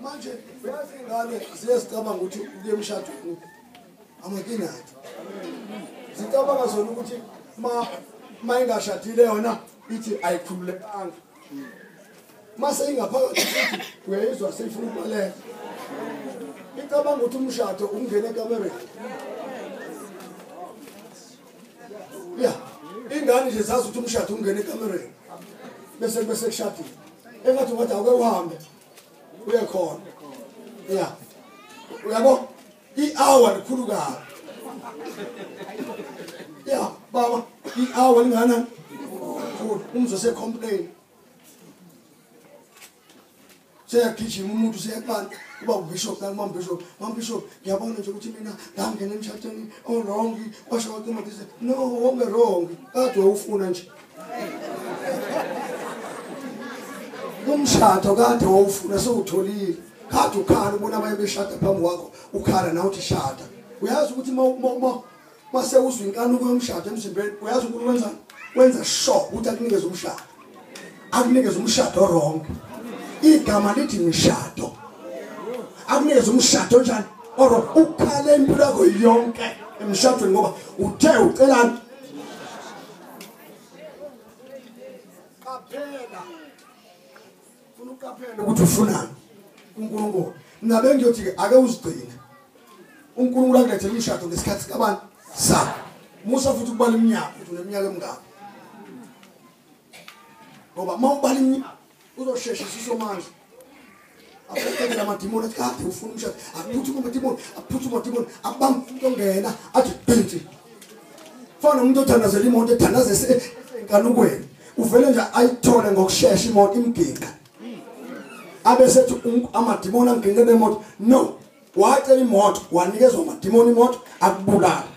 manje uyazi ingane ziyasicabanga ukuthi uye emshadweni amakinati zicabanga zona ukuthi ma ingashadile yona ithi ayikhululekanga mase ingaphakathi futhi uyayizwa seyifuna ukubaleka icabanga ukuthi umshado ungene ekamereni ya ingane nje zazi ukuthi umshado ungene ekamereni bese kushadile engathi ngathi awuke uhambe uye khona ya uyabo i-hour likhulu kabi ya baba i-hour lingana umzo se-complain seyagijima umuntu seyaqala uba ubishop namambishop mambishop ngiyabona nje ukuthi mina ngangena emshadweni wrong washo wathi umathise no wonke wrong kade wawufuna nje umshado kade wawufuna sewutholile kade ukhala ubona abaye beshada phambi kwakho ukhala nawe uthi shada uyazi ukuthi mase uzwa inkanuko yomshado emzimbeni uyazi ukuthi wenza sure ukuthi akunikeze umshado wrong igama lithi mshado akunikeze umshado njani or ukhale impilo yakho yonke emshadweni ngoba uthe ucelani qaphela ufuna uqaphela ukuthi ufunani uNkulunkulu nabe ngiyothi ke ake uzigcine uNkulunkulu akulethele umshado ngesikhathi kabantu sa musa futhi ukubala iminyaka uthi uneminyaka emingaki ngoba mawubala iminyaka uzoshesha sisomanje aphethe lamadimoni kade ufuna umshado aphuthuma amadimoni abamba umuntu ongena athi bhinti fana umuntu othandazela imoto ethandazela enkanukweni uvele nje ayithole ngokusheshsha imoto imginqa abesethi amadimoni angingene emoto no wacela imoto wanikezwa amadimoni imoto akubulala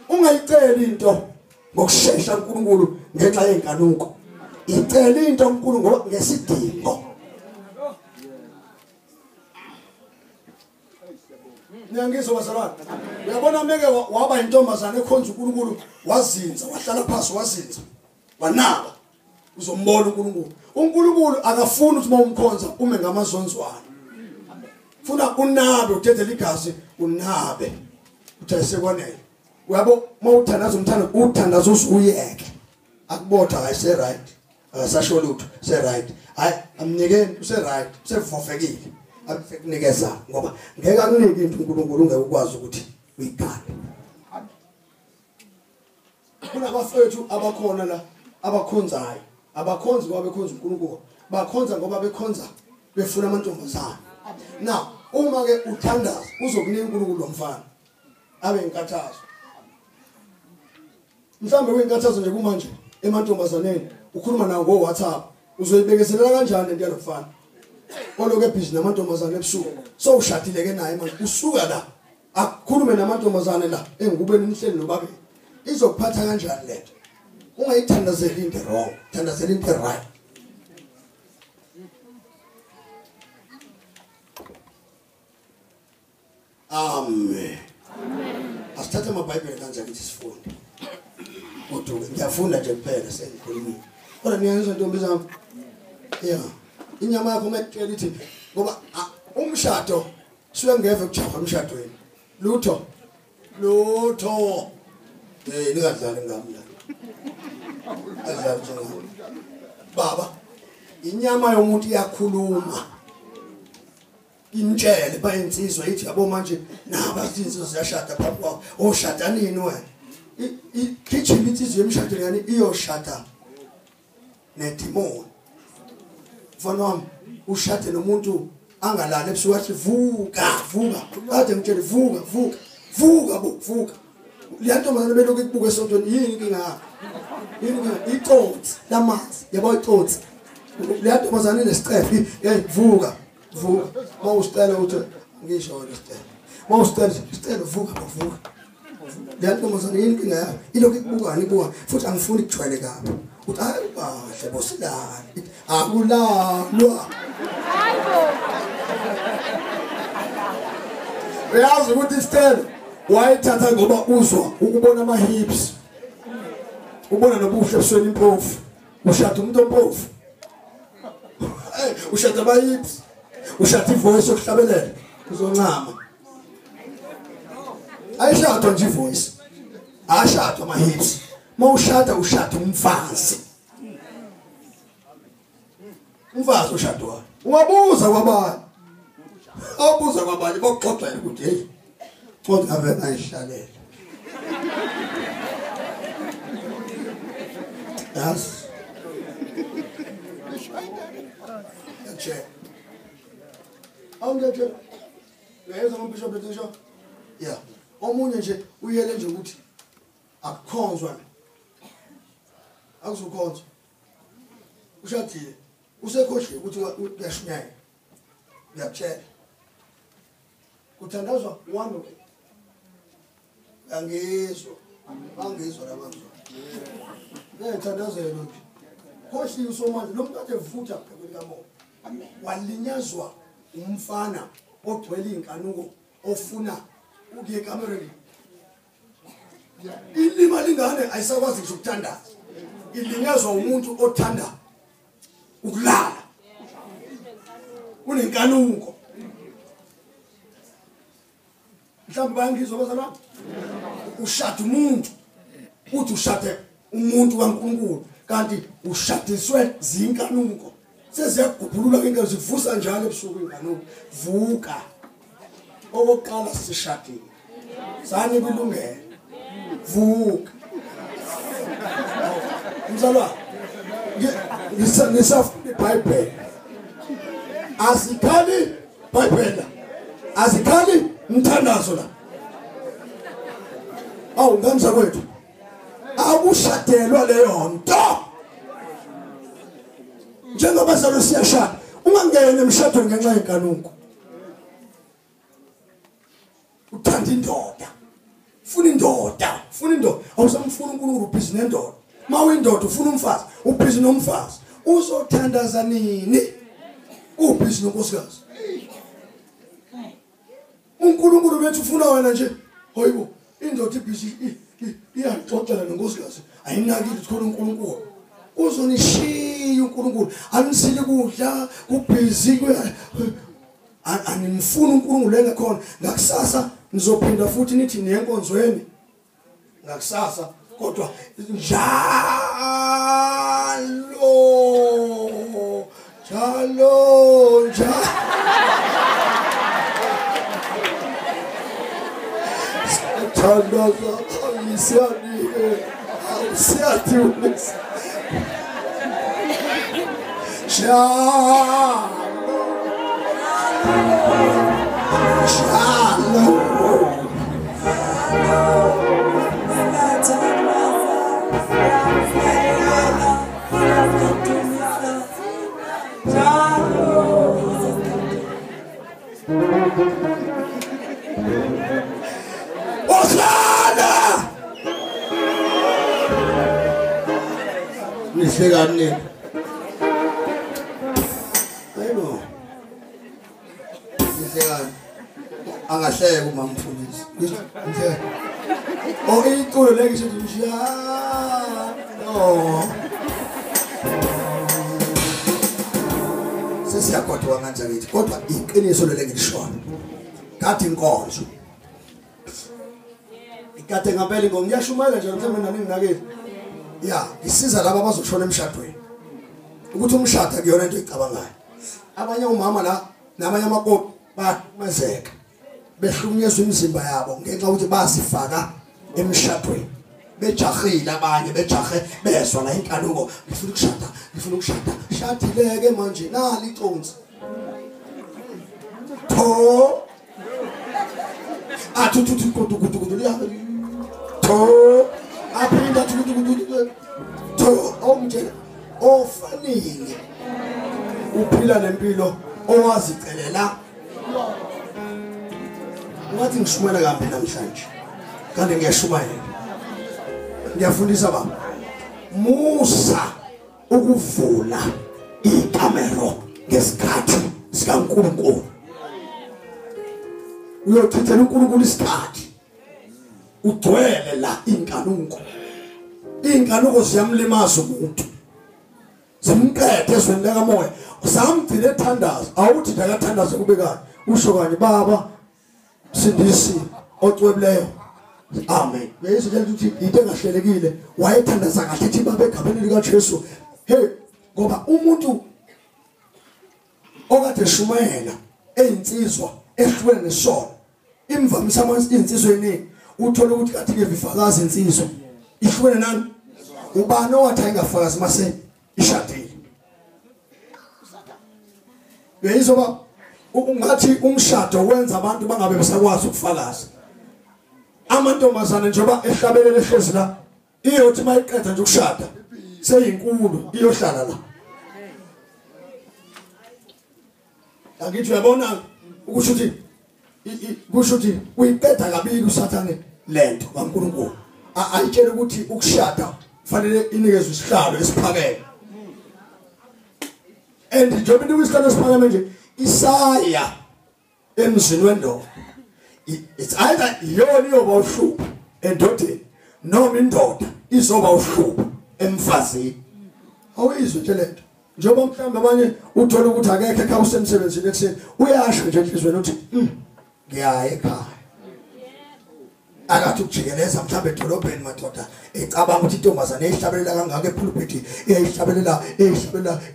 ungayiceli into ngokusheshsha uNkulunkulu ngenxa yenkanuko icela into uNkulunkulu ngesidingo Nyangizwa bazalwane uyabona meke waba intombazana ekhonza uNkulunkulu wazinza wahlala phansi wazinza wanaba uzombona uNkulunkulu akafuni ukuthi mawumkhonza ume ngamazonzwana funa unabe uthethe igazi unabe uthayise kwanele uyabo mawuthandaza umthando uthandaza usuyeke akubotha ayise right akasasho lutho se right hayi amnikeni use right usevofekile akunikeza ngoba ngeke akunike into uNkulunkulu ungeke ukwazi ukuthi uyigane kuna bafethu abakhona la abakhonzayo abakhonzi ngoba bekhonza uNkulunkulu bakhonza ngoba bekhonza befuna amantombazana now uma ke uthandaza uzokunika uNkulunkulu lomfana abe inkathazo mhlambe wenkathazo nje kumanje emantombazaneni ukhuluma nawo ngo WhatsApp uzoyibekezelela kanjani into yalofana oloke busy namantombazane ebusuku so ushadile ke naye manje usuka la akukhulume namantombazane la engubeni umhleli nobabe izokuphatha kanjani lento ungayithandazeli into wrong thandazeli into right amen asithathe amabhayibheli kanjani sifunde kodwa ngiyafunda nje kuphela sengikhulumile kodwa niyenza ntombi zami yeah inyama yakho mekutshela ithi ngoba umshado suke ngeve kujaha umshadweni lutho ningadlali ngami la adlala njalo baba inyama yomuntu iyakhuluma intshele bayinsizwa ithi yabo manje nabazinsizwa ziyashada phambi kwakho oshada nini wena ikitchen insizwa yemshado yani iyoshada nedemon mfana wami ushade nomuntu angalala ebusuku athi vuka ade ngitshela vuka liyantombazana beloku ikubuka esontweni yini inkinga icotsi lamanzi yabo icotsi liyantombazana inesicefo vuka mawusicela uthi ngisho wena sicela vuka liyantombazana yini inkinga yakho iloku ikubukani ibuka futhi angifuni ukujwayele kabi uthi hayi bahle bosilali akulalwa uyazi ukuthi sicela wayithatha ngoba uzwa ukubona ama hips ubona nobuhle ebusweni impofu ushada umuntu ompofu ushada abayips ushada ivoice yokuhlabelela uzoncama ayishadwa nje ivoice ashadwa ama-hips mawushada ushada umfazi ushadwayo ungabuza kwabanye awubuza kwabanye bokuxoxela ukuthi hey kodwa ngabe ngayihlalele yes check awungathi ngeza ngombishop bethisho yeah omunye nje uyele nje ukuthi akukhonzwa akuzukhonzwa ushadile usekhohliwe ukuthi uyashunyaya ngiyakutshela kuthandazwa one way angizwa lamazwi ngiyathandazela nje khohliwe somanje lo muntu athe vutha phakathi kamoya walinyazwa umfana ogcwele inkanuko ofuna ukuye ekamereni ilima lingane ayisakwazi nje ukuthandaza ilinyazwa umuntu othanda ukulala unenkanuko mhlawumbe bayangizwa bazalwane ushada umuntu uthi ushade umuntu kaNkulunkulu kanti ushadiswe zinkanuko seziyagubhulula into zivusa njalo ebusuku inkanuko vuka okokuqala sishadile sani kulungele vuka mzalwane ngisafunda iBhayibheli asikhali iBhayibheli asikhali mthandazo la awu ngamza kwethu akushadelwa leyo nto njengoba salo siyashada ungangene emshadweni ngenxa yenkanuko uthanda indoda funa indoda awusamfuna uNkulunkulu ubhizi nendoda mawuyindoda ufuna umfazi ubhizi nomfazi uzothandaza nini ubhizi nonkosikazi uNkulunkulu bethu ufuna wena nje hoyibo indoda ibhizi iyaxoxela nonkosikazi ayinaki ukuthi khona uNkulunkulu uzonishiya uNkulunkulu anisile kudla kubhizi animfuna uNkulunkulu engakhona ngakusasa nizophinda futhi nithi niyenkonzweni ngakusasa kodwa njalo thandaza ayisiyani awusiyathi nihlekani hayibo nihlekani angahleka uma mfundisi nihleka iculo lekisho nje no sesiyakodwa manje ngithi kodwa iqiniso lelengishona kathi inkonzo ikade ngempela ngiyashumayela nje mhlawumbe nani nginakeli ya isiza laba abazoshona emshadweni ukuthi umshado akuyona into ecabangayo abanye umama la nabanye amakoti bayamazeka behlukunyezwa imizimba yabo ngenxa ukuthi basifaka emshadweni bejahile abanye bejahe bezwa la inkanuko ngifuna ukushada shadileke manje nali iconsi tho athuthuthu kudu ya tho aphinda kudu tho omtshela ofanele uphila nempilo owazicelela ngathi ngishumela kambi namhlanje kanti ngiyashumayela ngiyafundisa baba musa ukuvula ikamero ngesikhathi sikaNkulunkulu uyochithela uNkulunkulu isikhathi ugcwele la inkanuko ziyamlimaza umuntu zimqede ezweni likamoya samgcina ethandaza awuthi akathandaza kubekani usho kanye baba sindisi ocwebileyo amen bese ukuthi into engahlelekile wayethandaza kahle ethi baba egameni lika Jesu hey ngoba umuntu okade shumela einsizwa ehlukene nesono imvamisa manje insizwe eningi uthola ukuthi kathi ke vifakazi insizwa ihlukene nani ubani owathi ayingafakazi mase ishadile beyizoba ungathi umshado wenza abantu bangabe besakwazi ukufakaza amantombazane njengoba ehlabelele ehlezi la iyothi mayiqeda nje ukushada seyinkulu iyohlala la angithi uyabona ukuthi kusho ukuthi uyiqeda kabili usathane lento kaNkulunkulu ayitshela ukuthi ukushada kufanele inikezwe isihlalo esiphakeme and njengoba inikwe isihlalo esiphakeme nje isaya emzini wendoda it's either yona iyoba uhlupho endodeni noma indoda izoba uhlupho emfazini awuyizwe nje lento njengoba mhlawumbe abanye uthola ukuthi akekho ekhaya usemsebenzini ekseni uyasho nje enhlizweni uthi ngiyaya ekhaya akathi ukujikeleza mhlawumbe edolobheni madoda ecabanga ukuthi intombazane eyihlabelela kangaka epulpiti eyihlabelela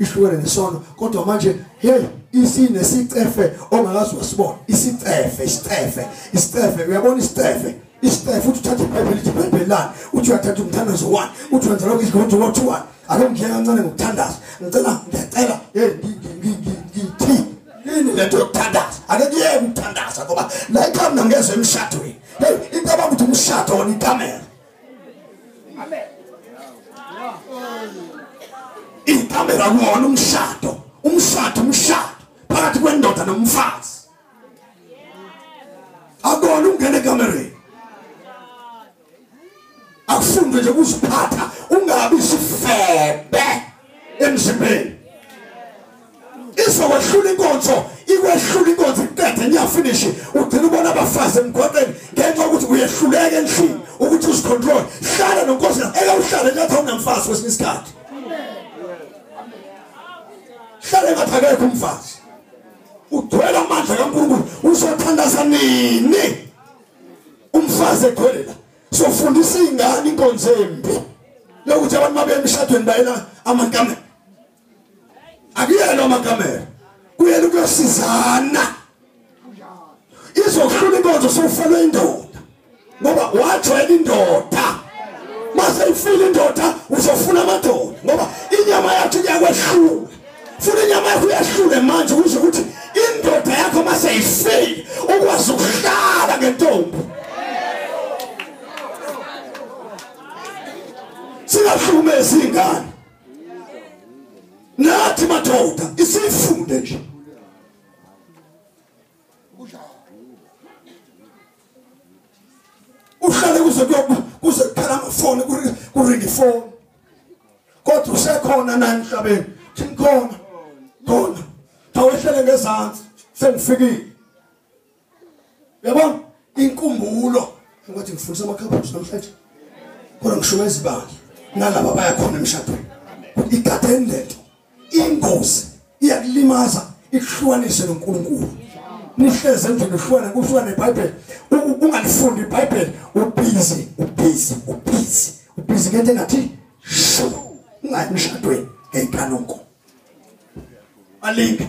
ihlukene nesono kodwa manje hey isine sicefe ongakazi wasibona isicefe uyabona isicefe uthi uthatha iBhayibheli lithi iBhayibheli lani uthi uyathatha umthandazo 1 uthi wenza lokho isigonto 1 ake ngiye kancane ngokuthandaza ngiyacela ngithi yini lento yokuthandaza ake kuye ukuthandaza ngoba la ikhamba ngezwe emshadweni hey into abakuthi umshado wona ikamera amen ikamera wona umshado phakathi kwendoda nomfazi akona ungene kamereni akufundwe nje ukuziphatha ungabi isifebe emzimbeni izokwehlula inkonzo iqede ngiyafinish ugcina ubona abafazi emgwaqeni ngenxa ukuthi uyehluleka endlini ukuthi uzicontrol hlala nonkosi uhlale nje awunamfazi kwesinye isikhathi hlale ngathi akekho umfazi ugcwele amandla kaNkulunkulu uzothandaza nini umfazi egcwelela sofundisa ingane inkonzo embi lokuthi abantu mabe emshadweni bayela amakamera akuyena amakamera kuyena ukuyosizana izohlula inkonzo sokufanele indoda ngoba wajwayela indoda mase ifile indoda uzofuna amadoda ngoba inyama yakhe iyakwehlula funa inyama yakhe uyahlule manje ukuze ukuthi indoda yakho mase ifile ukwazi ukuhlala ngentombi singahlukumezi ingane nathi madoda isifunde nje uhlale kuze kukhala amafoni kuringi phone kodwa usekhona nani emhlabeni khona tawehlele ngezantsi sengifikile yabona inkumbulo ngathi ngifundisa amakhaphuzini namhlanje kodwa ngishume izibandla nalabo bayakhona emshadweni igadeni lento ingozi iyakulimaza ikuhlukanise noNkulunkulu nihleze endlini uhlukane neBhayibheli ungalifundi iBhayibheli ubhizi ngento engathi ungayi emshadweni ngeenkanonko walinge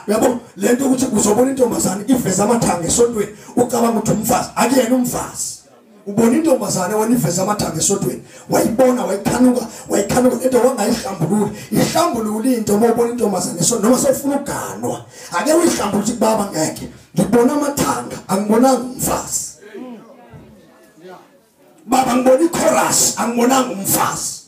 yabo lento ukuthi uzobona intombazane iveza amathanga esontweni ucabanga ukuthi umfazi akuyena umfazi ubona intombazane wena iveza amathanga esontweni wayibona wayikhanuka into wangayihlambulula into mawubona intombazane esontweni noma sewufuna uganwa ake uyihlambulule ukuthi baba ngeke ngibona amathanga angibonanga umfazi baba ngibona ichorus angibonanga umfazi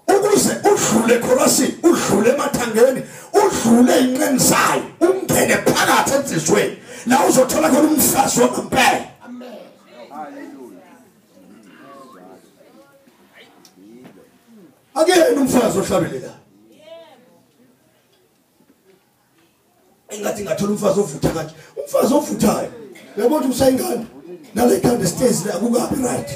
ukuze udlule chorusini udlule emathangeni udlule inqeni zayo ungene phakathi ensizweni la uzothola khona umfazi wangempela amen haleluya akuyena umfazi ohlabelela engathi ngathola umfazi ovutha kanje umfazi ovuthayo uyabona usayingane nala ikhanda stairs la akukabi right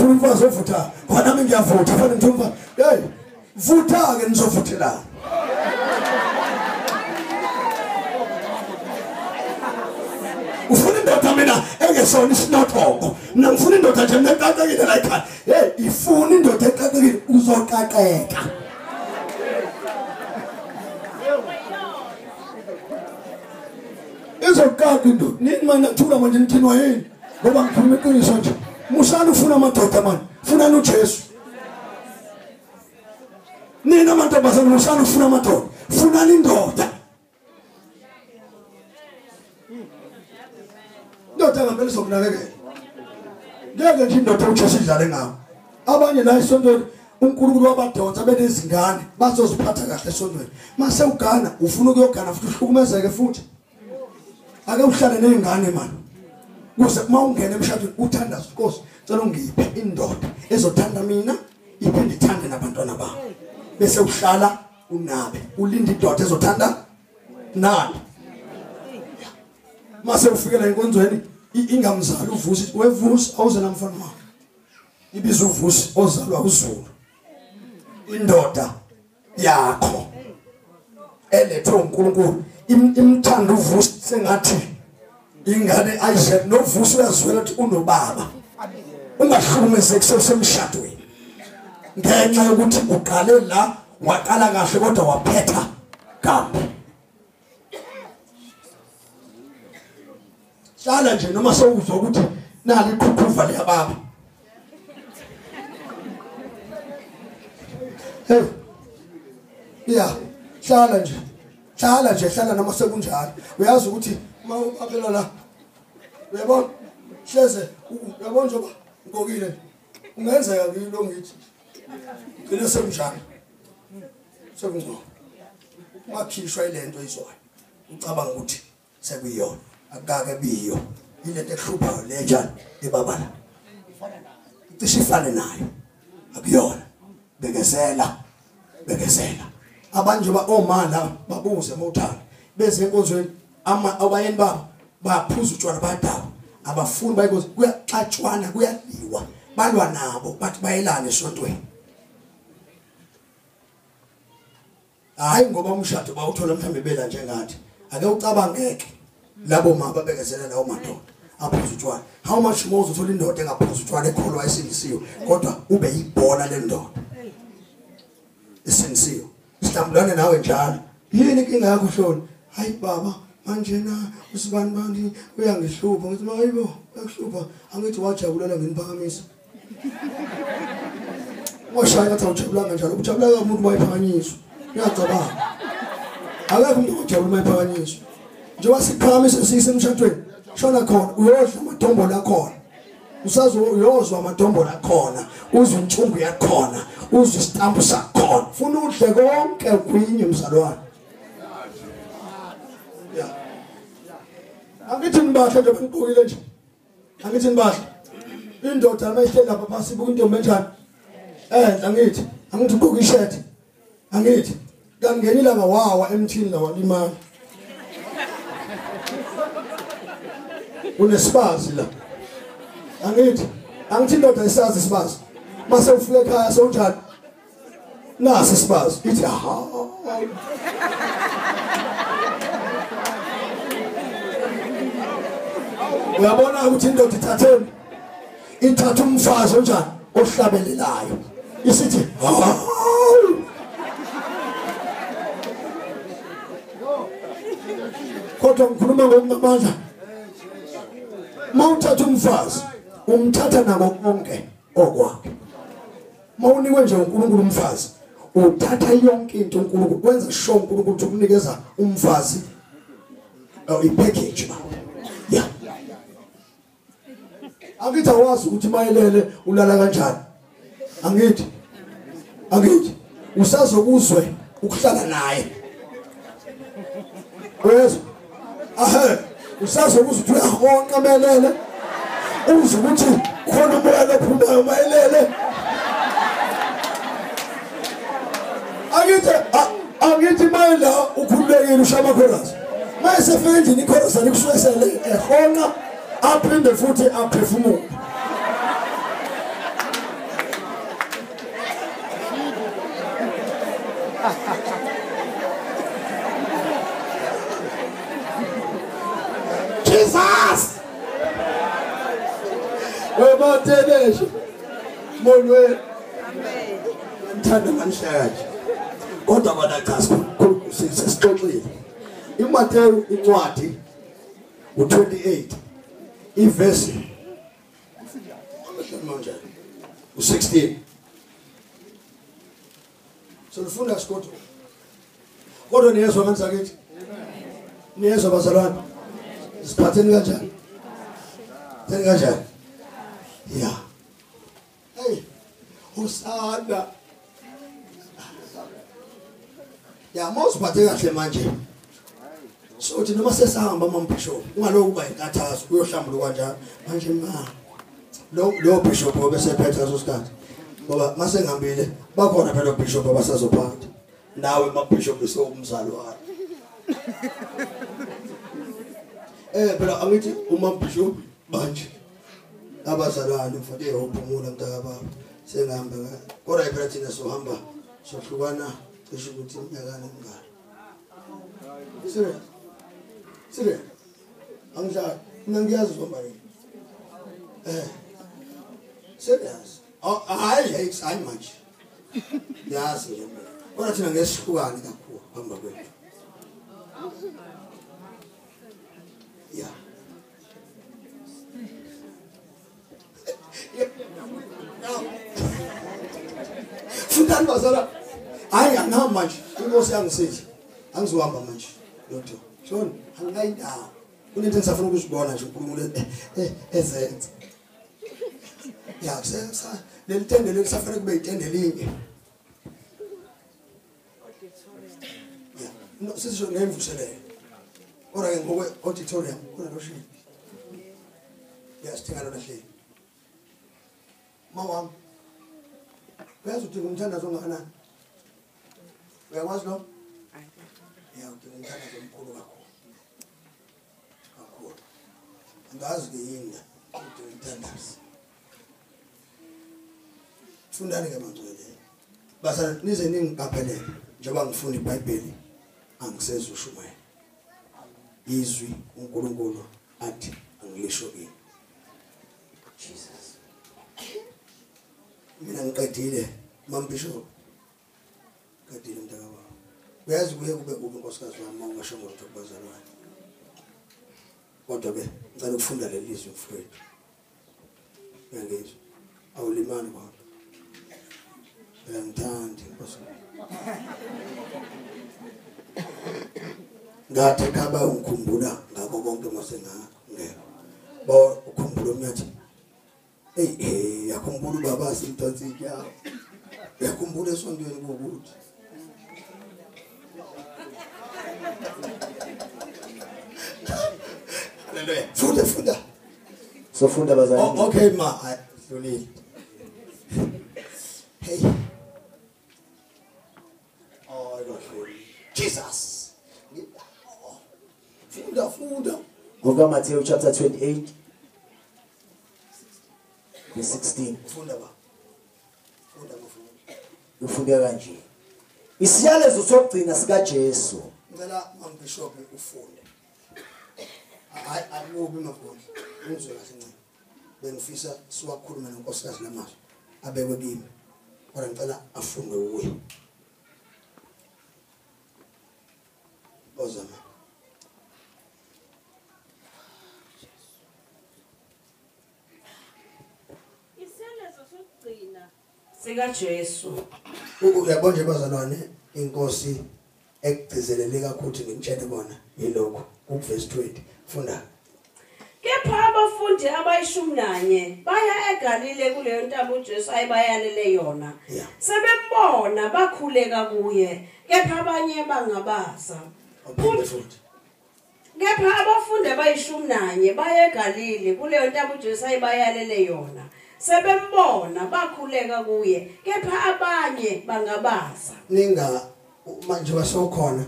ufuna umfazi ovutha kona nami ngiyavutha fanele ngithi umfazi hey vutha ke nizovuthela ufuna indoda mina engesona isinothoko mina ngifuna indoda nje neqaqekile la ekhaya hey ifuna indoda eqaqekile uzoqaqeka izokaka into nini manje ngithula manje nithinwa yini ngoba ngikhuluma iqiniso nje musana ufuna amadoda manje ufuna uJesu nina amantombazane musana ufuna amadoda funa indoda indoda ngempela izokunakekela ngeke nje indoda uJesu idlale ngawo abanye la esontweni uNkulunkulu wabadonsa benezingane bazoziphatha kahle esontweni mase ugana ufuna ukuyogana futhi uhlukumezeke futhi ake uhlale nezingane manje kuze uma ungena emshadweni uthandaze Nkosi cela ungiphe indoda ezothanda mina iphinde ithande nabantwana bami bese uhlala unabe ulinda indoda ezothanda nani mase ufikela enkonzweni ingamzali uvusi wevusi awuze namfana wakhe ibiza uvusi ozalwa uZulu indoda yakho elethwe uNkulunkulu imthanda uvusi sengathi ingane Isaac novusi uyazwela ukuthi unobaba ungahlukumezeki sesemshadweni ngenxa yokuthi uqale la waqala kahle kodwa waphetha kambi hlala nje noma sewuzwa ukuthi nali iqhuqhuva liyababa hey yeah hlala nje noma sekunjalo uyazi ukuthi uma uphela la uyabona hleze uyabona nje ngokile ungenzeka kuyilo ngithi ngine semjani sekunzo wakhishwa ilento izwayo ucabanga ukuthi sekuyiyona akake biyo ilento ehluphayo le njani ebabala icishifane nayo akuyona bekezela abanje ba omala babuze mothana beze enkonzweni abayeni babo baphuza utshwala badawo abafuni bayinkosi kuyaxatshwana kuyadliwa balwa nabo bathi bayelana esontweni hayi ngoba umshado bawuthola mhlambe bela njengathi ake ucabangeke labo mama bekezela lawo madoda aphuza utshwala how much more uzothola indoda engaphuza utshwala ekholwa esindisiwe kodwa ube yibhola lendoda esindisiwe sihlambulane nawe njalo yini inkinga yakho hloni hayi baba manje na usibani uyangihlupha ngithi mayibo yakuhlupha angithi wajabulela ngeniphakamisa washaya ngathi awujabulanga njalo ujabula umuntu wayiphakanyiswa uyacabanga akekho umuntu ojabula mayiphakanyiswa njengoba siphakamisa sisemshadweni shona khona uyodla amadombola khona usazi uyozwa amadombola khona uzwe intshungu yakhona uzwe isitambu sakhona ufuna udle konke kwinye mzalwane angithi nibahla nje ngibukile nje angithi nibahla indoda mayihleli lapha phasi buku intombi enjani angithi ugqoka ishirt angithi kangenile ngawawa emthini la walimala unesibazi la angithi indoda isazi isibazi mase ufike ekhaya sonjani nasi isibazi ithi ha uyabona ukuthi indoda ithatha umfazi onjani ohlabelelayo isithi kodwa ngikhuluma ngokunamandla mawuthatha umfazi umthatha nako konke okwakhe mawunikwe nje uNkulunkulu umfazi uthatha yonke into uNkulunkulu wenza sure uNkulunkulu ukuthi ukunikeza umfazi ipackage yeah angithi awazi ukuthi mayelele ulala kanjani angithi usazokuzwe ukuhlala naye wezwa usazokuzwe ukuthi uyahonqa melele uzwe ukuthi khona umoya ophumayo mayelele angithi mayela ukhululekile ushaya chorus mayesefika endlini ichorus alikushwesele ehonqa aphinde futhi aphefumule Jesus. Webatheleshe. Molwe. Amen. Ngithanda manhlanje. Kodwa bona cha sisixoxile. IMateyu incwadi u28 iverse manje u16. So lifunda isikolo. Kodwa niyezwa manje sakithi? Niyezwa bazalwane? Siphatheni kanjani? Siphatheni kanjani? Yeah. Hey, usada. Ya mawusiphathe kahle manje. So uthi noma sesahamba mamphisho, ungaloku kuba inkathazo uyohlambuluka kanjani manje lo bishop obesephethe ngaso sikhathi. Ngoba mase ngihambile bakhona phela bishop abasazophatha. Nawe mabishop besomzali wakhe. Phela angithi uma bishop manje abazalwane mfowethu eyophumula mntaka baba sengihamba kodwa phela thina sohamba sohlukana cishe ukuthi iminyakana emingaki. Serious. Angijali. Mina ngiyazi uzomba yini. Serious. Hayi manje. Yazi nje. Kodwa thina ngesihlukane kakhulu hamba kwethu. Yeah. Fundani bazala. Hayi ana manje. Inkosi yangisithi. Angizohamba manje. Yodwa. John, angayindawo. Kunento engisafuna ukuzibona nje uNkulunkulu ezenza. Ya, senza lelitende lelisafuna kube itende linye. Ya, no sisho ngemvuselele. Ora ke ngokwe auditorium kuna lo shini. Ya, sithenga lo lahle. Mawami. Uyazi ukuthi ngumthandazo ongakanani? Uyakwazi lo? Ya, udinga umthandazo omkhulu kakhulu. Ngazi ke yini udinga umthandazo. Fundani ke mangcwele. Basa nize ningikaphelele njengoba ngifunda iBhayibheli angisezwe ushumayela. Izwi uNkulunkulu athi angilisho ini. Jesus. Mina ngiqedile mambisho. Qedile mntaka baba. Uyazi kuye kube unkosikazi wami mawungasho ngolutho kubazalwane. Kodwa ke ngicela ukufunda leli lizwi mfowethu. Ngiyangizwa. Awulimani kwami. Ngithandi Nkosi. Ngathi khaba ungikhumbula ngakho konke mase ngeke. Bo ukhumbula umnyathi. Yakhumbula ubaba simthathi yawo. Yakhumbula esondweni kokuthi. Hallelujah. Funda. So funda bazalwane. Okay ma, Luli. Hey. Oh, I got you. Jesus. Funda. Over Matthew chapter 28 verse 16. Funda. Ufunda kanje. Isiyalezo sokugcina sika Jesu. Ngicela mambishop ufunde. Ayubi mafoni. Ngizwe kahle ncane. Bengifisa siwakhuluma nonkosikazi lamazwi. Abekwe kimi. Kodwa ngicela afunde uwe. Ozama. Isiyalezo sokugcina sika Jesu. Uyabona nje bazalwane inkosi ekugcizelele kakhulu ngimtshele bona yilokho kuverse 20 funda. Kepha abafundi abayishumi nanye baya eGalile kuleyo ntaba uJesu ayibayalele yona. Sebembona bakhuleka kuye, kepha abanye bangabaza. Kepha abafundi abayishumi nanye baya eGalile kuleyo ntaba uJesu ayibayalele yona. Sebembona bakhuleka kuye, kepha abanye bangabaza. Ninga manje wasokhona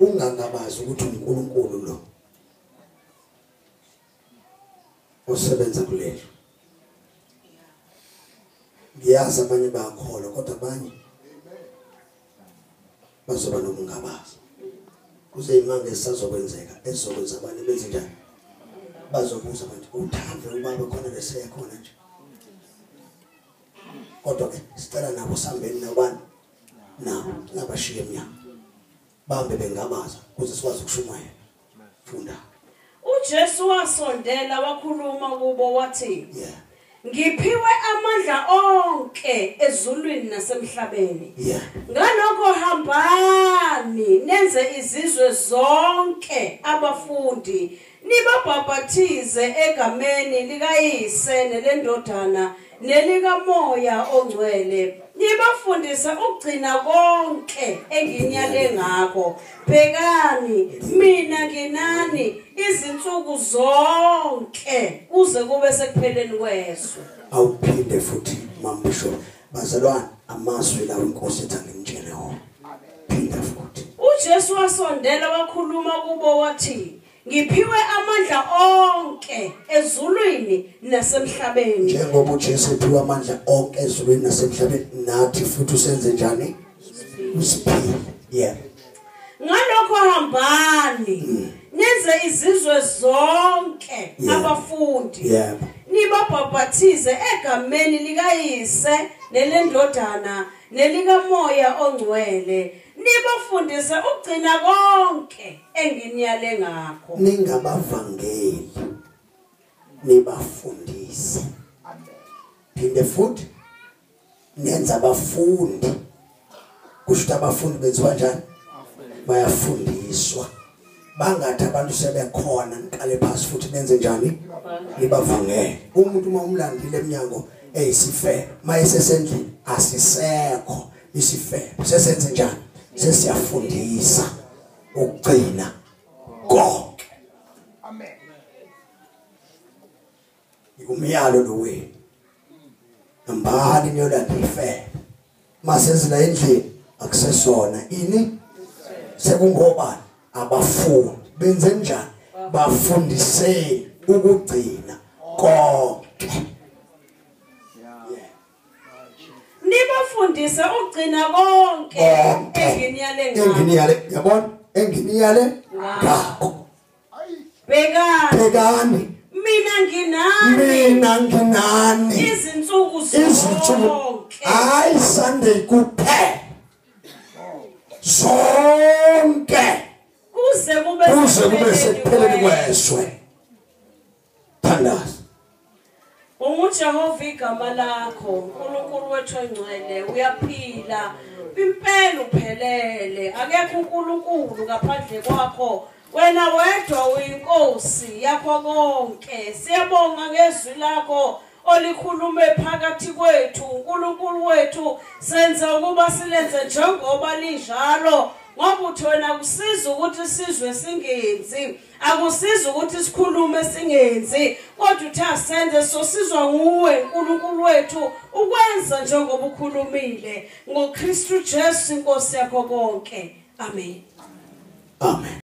ungangabazi ukuthi uNkulunkulu lo osebenza kulelo. Ngiyazi abanye bayakholwa kodwa abanye bazoba nokungabaza kuze imanga esisazokwenzeka esizokwenza abantu benze njani bazobuza abantu uthando ubaba khona lesekhona nje kodwa ke sicela nabo sambeni nabani nabo nabashiye emnyango bambe bengabaza kuze sikwazi ukushumayela funda uJesu wasondela wakhuluma kubo wathi yeah ngiphiwe amandla onke ezulwini nasemhlabeni yeah ngalokho hambani nenze izizwe zonke abafundi nibabhabhathize egameni likaYise nelendodana nelikaMoya ongcwele nibafundise ukugcina konke enginyale ngakho bhekani mina nginani izinsuku zonke kuze kube sekupheleni kweswe awuphinde futhi mambisho bazalwane amazwi lawo inkosi ethi angimtshele wona phinda futhi uJesu wasondela wakhuluma kubo wathi ngiphiwe amandla onke ezulwini nasemhlabeni njengoba uJesu ephiwe amandla onke ezulwini nasemhlabeni nathi futhi usenze njani usiphile yeah ngalokho hambani nenze izizwe zonke abafundi yeah nibabhabhathize egameni likaYise nelendodana nelikaMoya ongcwele nibafundise ukugcina konke enginyale ngakho ningabavangeli nibafundise phinde futhi nenza abafundi kusho abafundi benziwa njani bayafundiswa bangathi abantu sebekhona niqale phasi futhi nenze njani nibavangele umuntu uma umlandile eminyango eyisifebe mayesesendlini asisekho isifebe sesenze njani sesiyafundisa ukugcina konke amen umyalo lo wenu ambani niyolanda ifebe masezila endlini akusesona ini sekungobani abafundi benze njani bafundiseni ukugcina konke nibafundise ukugcina konke enginiyale yabona enginiyale ngakho bhekani mina nginani izinsuku zonke hayi Sunday kuphela zonke kuze kube sekupheleni kweswe thandaza uJehova igama lakho uNkulunkulu wethu engcwele uyaphila impela uphelele akekho uNkulunkulu ngaphandle kwakho wena wedwa uyinkosi yakho konke siyabonga ngezwi lakho olikhulume phakathi kwethu uNkulunkulu wethu senza ukuba silenze njengoba linjalo ngoba uthi wena kusiza ukuthi sizwe singenzi akusiza ukuthi sikhulume singenzi kodwa uthi asenze sosizwa nguwe uNkulunkulu wethu ukwenza njengoba ukhulumile ngoKristu Jesu inkosi yakho konke amen amen